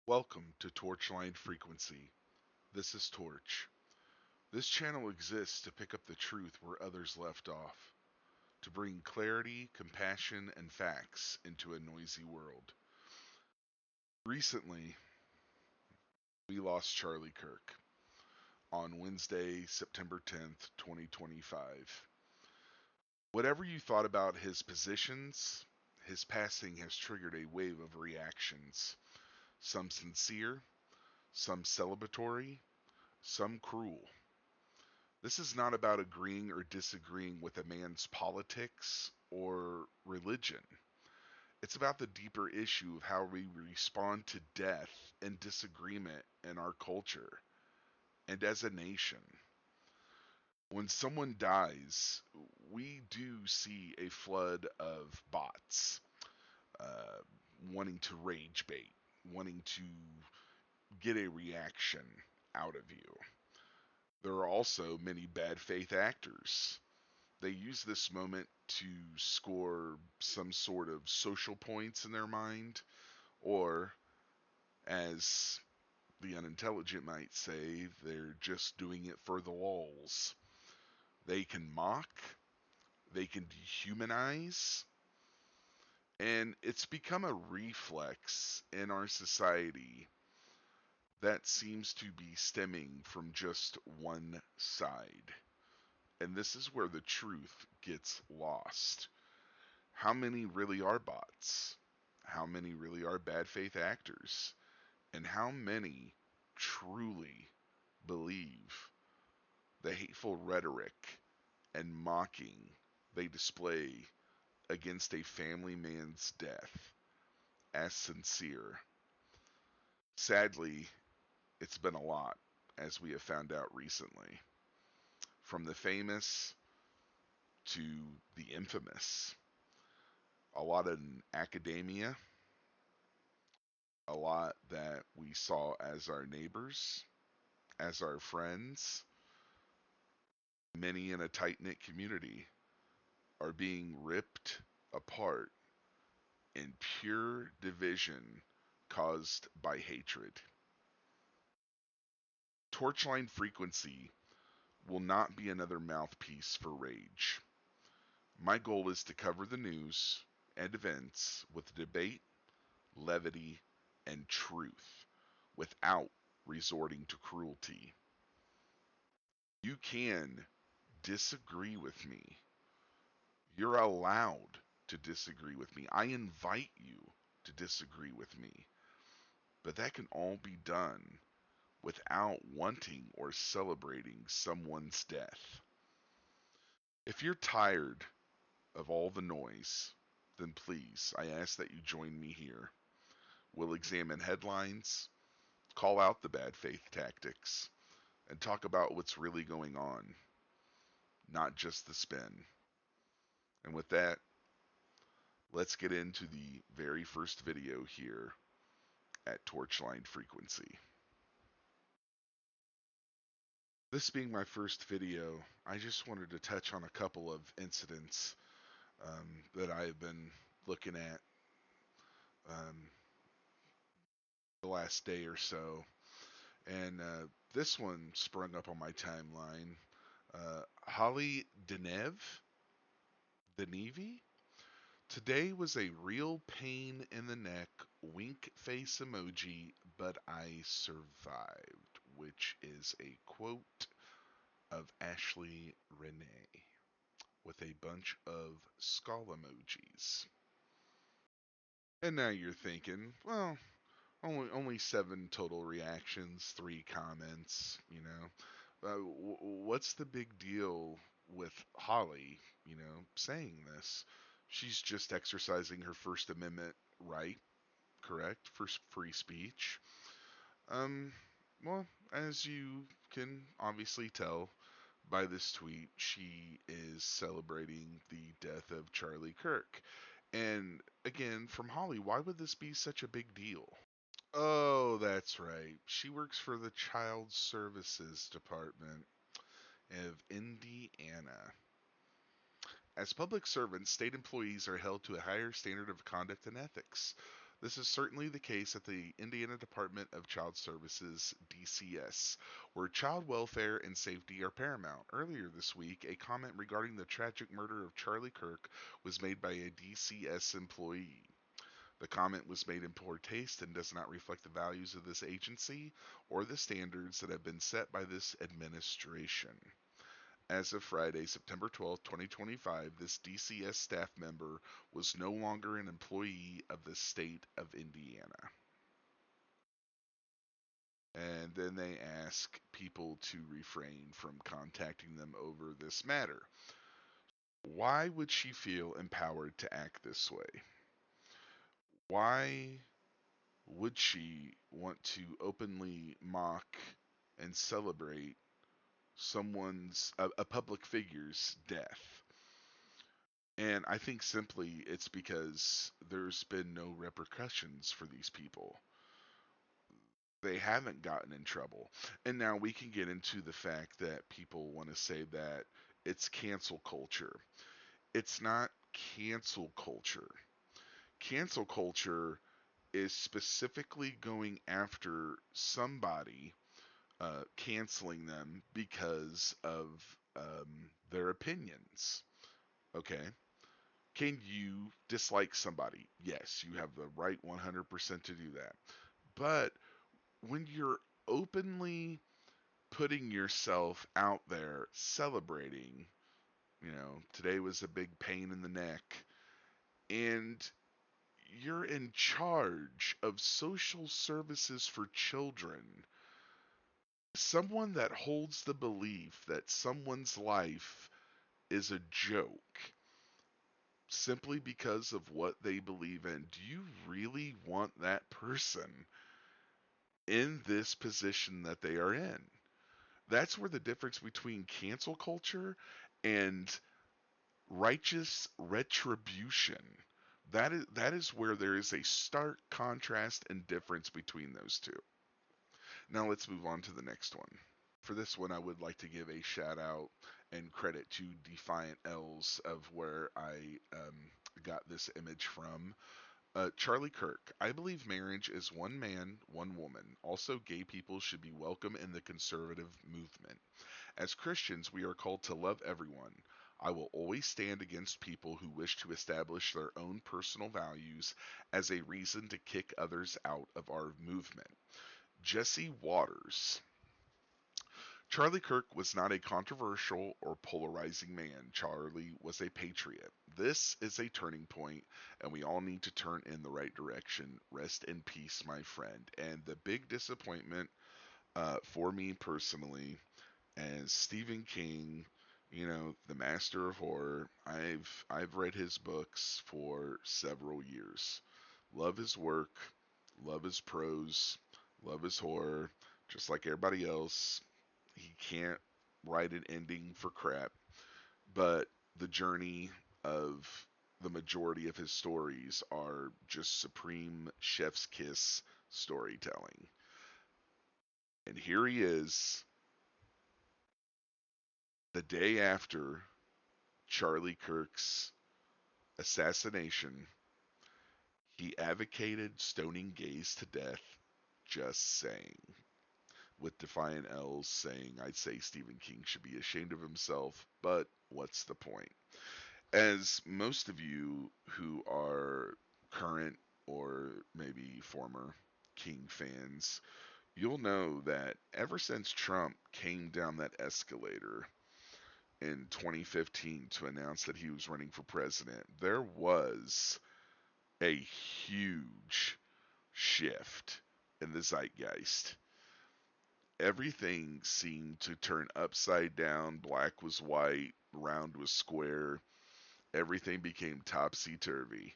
Welcome to Torchline Frequency. This is Torch. This channel exists to pick up the truth where others left off, to bring clarity, compassion, and facts into a noisy world. Recently, we lost Charlie Kirk on Wednesday, September 10th, 2025. Whatever you thought about his positions, his passing has triggered a wave of reactions, some sincere, some celebratory, some cruel. This is not about agreeing or disagreeing with a man's politics or religion. It's about the deeper issue of how we respond to death and disagreement in our culture and as a nation. When someone dies, we do see a flood of bots uh, wanting to rage bait, wanting to get a reaction out of you. There are also many bad faith actors. They use this moment to score some sort of social points in their mind, or, as the unintelligent might say, they're just doing it for the lulz. They can mock, they can dehumanize, and it's become a reflex in our society that seems to be stemming from just one side. And this is where the truth gets lost. How many really are bots? How many really are bad faith actors? And how many truly believe the hateful rhetoric and mocking they display against a family man's death as sincere? Sadly, it's been a lot, as we have found out recently. From the famous to the infamous. A lot in academia, a lot that we saw as our neighbors, as our friends. Many in a tight knit community are being ripped apart in pure division caused by hatred. Torchline Frequency will not be another mouthpiece for rage. My goal is to cover the news and events with debate, levity, and truth without resorting to cruelty. You can disagree with me. You're allowed to disagree with me. I invite you to disagree with me. But that can all be done without wanting or celebrating someone's death. If you're tired of all the noise, then please, I ask that you join me here. We'll examine headlines, call out the bad faith tactics, and talk about what's really going on, not just the spin. And with that, let's get into the very first video here at Torchline Frequency. This being my first video, I just wanted to touch on a couple of incidents that I've been looking at um, the last day or so. And this one sprung up on my timeline. Holly Denv? Today was a real pain in the neck, wink face emoji, but I survived, which is a quote of Ashley Renee with a bunch of skull emojis. And now you're thinking, well, only 7 total reactions, 3 comments, you know. What's the big deal with Holly, saying this? She's just exercising her First Amendment right, correct, for free speech. Um, well, as you can obviously tell by this tweet, she is celebrating the death of Charlie Kirk. And again, from Holly, why would this be such a big deal? Oh, that's right. She works for the Child Services Department of Indiana. As public servants, state employees are held to a higher standard of conduct and ethics. This is certainly the case at the Indiana Department of Child Services, DCS, where child welfare and safety are paramount. Earlier this week, a comment regarding the tragic murder of Charlie Kirk was made by a DCS employee. The comment was made in poor taste and does not reflect the values of this agency or the standards that have been set by this administration. As of Friday, September 12, 2025, this DCS staff member was no longer an employee of the state of Indiana. And then they ask people to refrain from contacting them over this matter. Why would she feel empowered to act this way? Why would she want to openly mock and celebrate a public figure's death? And I think simply it's because there's been no repercussions for these people. They haven't gotten in trouble. And now we can get into the fact that people want to say that it's cancel culture. It's not cancel culture. Cancel culture is specifically going after somebody, canceling them because of their opinions. Okay? Can you dislike somebody? Yes, you have the right 100% to do that. But when you're openly putting yourself out there celebrating, today was a big pain in the neck, and you're in charge of social services for children, someone that holds the belief that someone's life is a joke simply because of what they believe in, do you really want that person in this position that they are in? That's where the difference between cancel culture and righteous retribution. That is where there is a stark contrast and difference between those two. Now let's move on to the next one. For this one, I would like to give a shout out and credit to Defiant L's of where I got this image from. Charlie Kirk. I believe marriage is one man, one woman. Also, gay people should be welcome in the conservative movement. As Christians, we are called to love everyone. I will always stand against people who wish to establish their own personal values as a reason to kick others out of our movement. Jesse Waters. Charlie Kirk was not a controversial or polarizing man. Charlie was a patriot. This is a turning point, and we all need to turn in the right direction. Rest in peace, my friend. And the big disappointment for me personally, as Stephen King, the master of horror, I've read his books for several years. Love his work, love his prose, love his horror, just like everybody else. He can't write an ending for crap, but the journey of the majority of his stories are just supreme chef's kiss storytelling. And here he is, the day after Charlie Kirk's assassination. He advocated stoning gays to death. Just saying. With Defiant L's saying, I'd say Stephen King should be ashamed of himself, but what's the point? As most of you who are current or maybe former King fans, you'll know that ever since Trump came down that escalator in 2015 to announce that he was running for president, there was a huge shift in the zeitgeist. Everything seemed to turn upside down. Black was white, round was square. Everything became topsy turvy.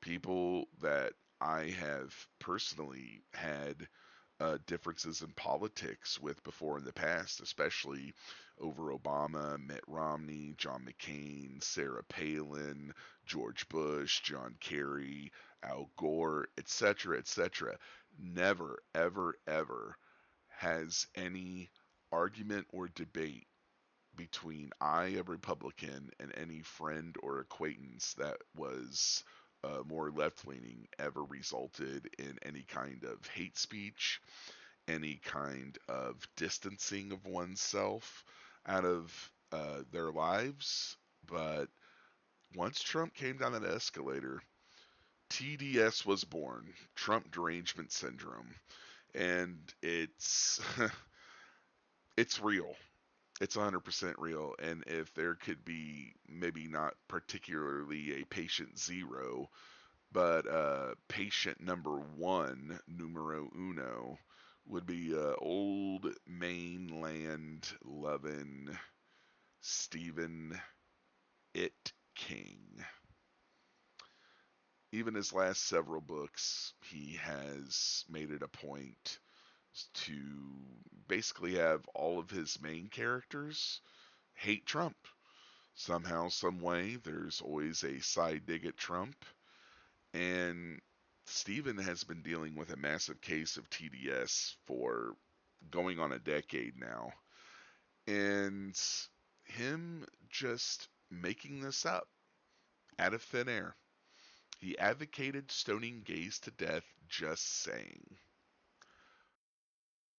People that I have personally had differences in politics with before in the past, especially over Obama, Mitt Romney, John McCain, Sarah Palin, George Bush, John Kerry, Al Gore, etc., etc. Never, ever, ever has any argument or debate between I, a Republican, and any friend or acquaintance that was more left-leaning ever resulted in any kind of hate speech, any kind of distancing of oneself out of their lives. But once Trump came down that escalator, TDS was born, Trump Derangement Syndrome, and it's it's real. It's 100% real. And if there could be maybe not particularly a patient zero, but patient number one, numero uno, would be old mainland loving Stephen It King. Even his last several books, he has made it a point to basically have all of his main characters hate Trump. Somehow, some way, there's always a side dig at Trump. And Steven has been dealing with a massive case of TDS for going on a decade now. And him just making this up out of thin air. He advocated stoning gays to death, just saying.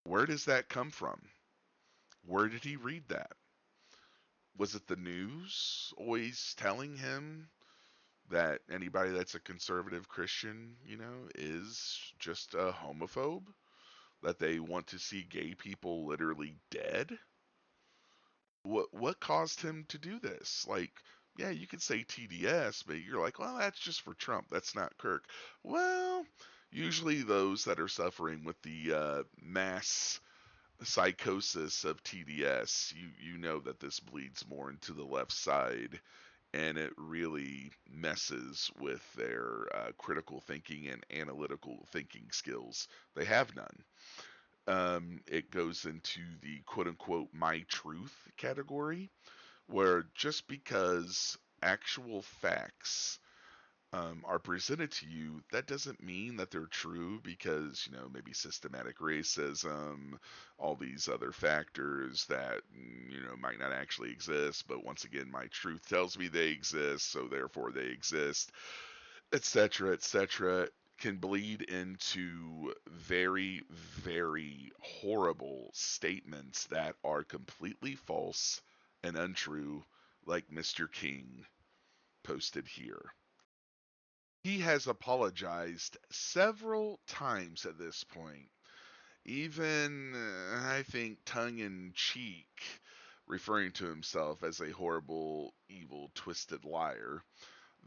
Where does that come from? Where did he read that? Was it the news always telling him that anybody that's a conservative Christian, is just a homophobe? That they want to see gay people literally dead? What caused him to do this? Like, yeah, you could say TDS, but you're like, well, that's just for Trump. That's not Kirk. Well, usually those that are suffering with the mass psychosis of TDS, you know that this bleeds more into the left side, and it really messes with their critical thinking and analytical thinking skills. They have none. It goes into the quote unquote my truth category, where just because actual facts are presented to you, that doesn't mean that they're true because, maybe systematic racism, all these other factors that, might not actually exist. But once again, my truth tells me they exist, so therefore they exist, etc., etc., can bleed into very, very horrible statements that are completely false and untrue, like Mr. King posted here. He has apologized several times at this point, even, I think, tongue in cheek, referring to himself as a horrible, evil, twisted liar.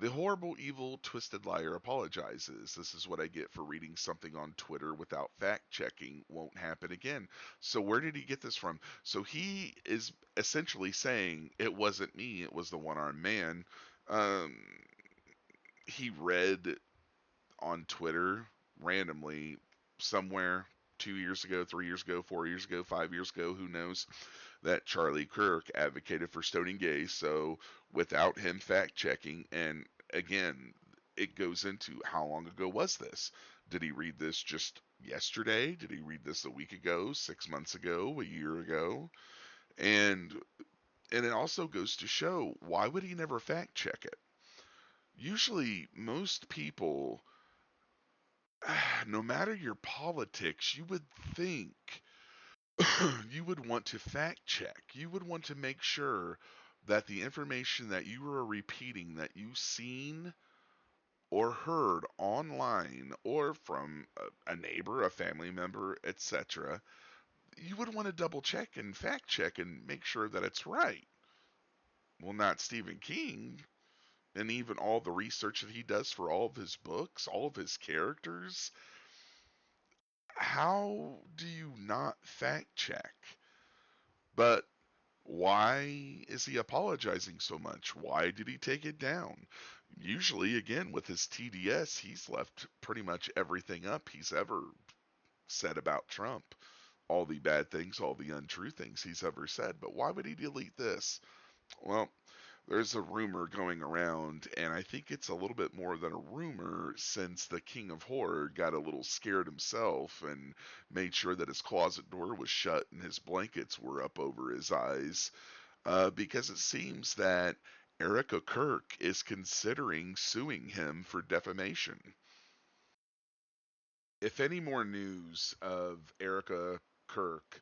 The horrible, evil, twisted liar apologizes. This is what I get for reading something on Twitter without fact checking. Won't happen again. So, where did he get this from? So, he is essentially saying, it wasn't me, it was the one armed man. Um, he read on Twitter randomly somewhere 2 years ago, 3 years ago, 4 years ago, 5 years ago, who knows, that Charlie Kirk advocated for stoning gays. So without him fact checking, and again, it goes into how long ago was this? Did he read this just yesterday? Did he read this a week ago, 6 months ago, a year ago? And it also goes to show, why would he never fact check it? Usually most people, no matter your politics, you would think you would want to fact check. You would want to make sure that the information that you are repeating, that you've seen or heard online or from a neighbor, a family member, etc., you would want to double check and fact check and make sure that it's right. Well, not Stephen King, and even all the research that he does for all of his books, all of his characters. How do you not fact check? But why is he apologizing so much? Why did he take it down? Usually, again, with his TDS, he's left pretty much everything up he's ever said about Trump. All the bad things, all the untrue things he's ever said. But why would he delete this? Well, there's a rumor going around, and I think it's a little bit more than a rumor, since the King of Horror got a little scared himself and made sure that his closet door was shut and his blankets were up over his eyes, because it seems that Erica Kirk is considering suing him for defamation. If any more news of Erica Kirk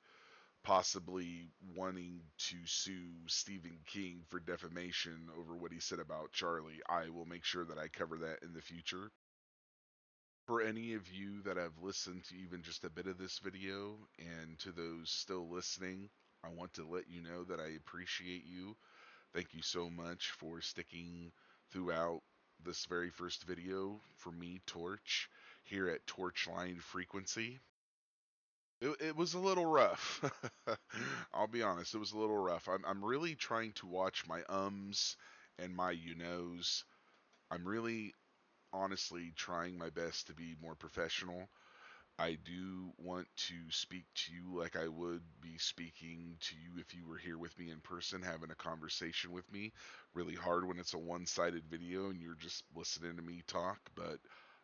possibly wanting to sue Stephen King for defamation over what he said about Charlie, I will make sure that I cover that in the future. For any of you that have listened to even just a bit of this video, and to those still listening, I want to let you know that I appreciate you. Thank you so much for sticking throughout this very first video for me, Torch, here at Torchline Frequency. It was a little rough. I'll be honest, it was a little rough. I'm really trying to watch my ums and my you knows. I'm really honestly trying my best to be more professional. I do want to speak to you like I would be speaking to you if you were here with me in person, having a conversation with me. Really hard when it's a one-sided video and you're just listening to me talk, but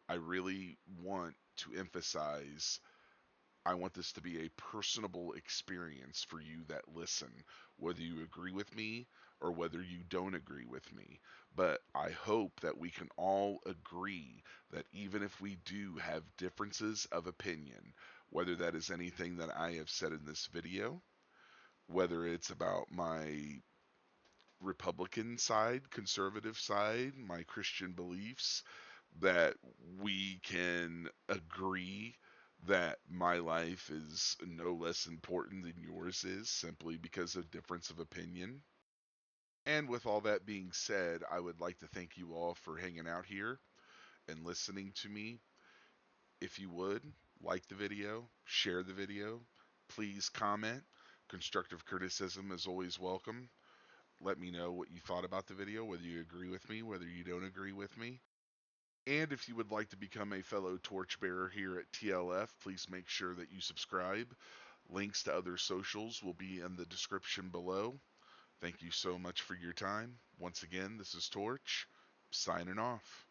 I really want to emphasize I want this to be a personable experience for you that listen, whether you agree with me or whether you don't agree with me. But I hope that we can all agree that even if we do have differences of opinion, whether that is anything that I have said in this video, whether it's about my Republican side, conservative side, my Christian beliefs, that we can agree that my life is no less important than yours is simply because of difference of opinion. And with all that being said, I would like to thank you all for hanging out here and listening to me. If you would, like the video, share the video, please comment. Constructive criticism is always welcome. Let me know what you thought about the video, whether you agree with me, whether you don't agree with me. And if you would like to become a fellow torchbearer here at TLF, please make sure that you subscribe. Links to other socials will be in the description below. Thank you so much for your time. Once again, this is Torch, signing off.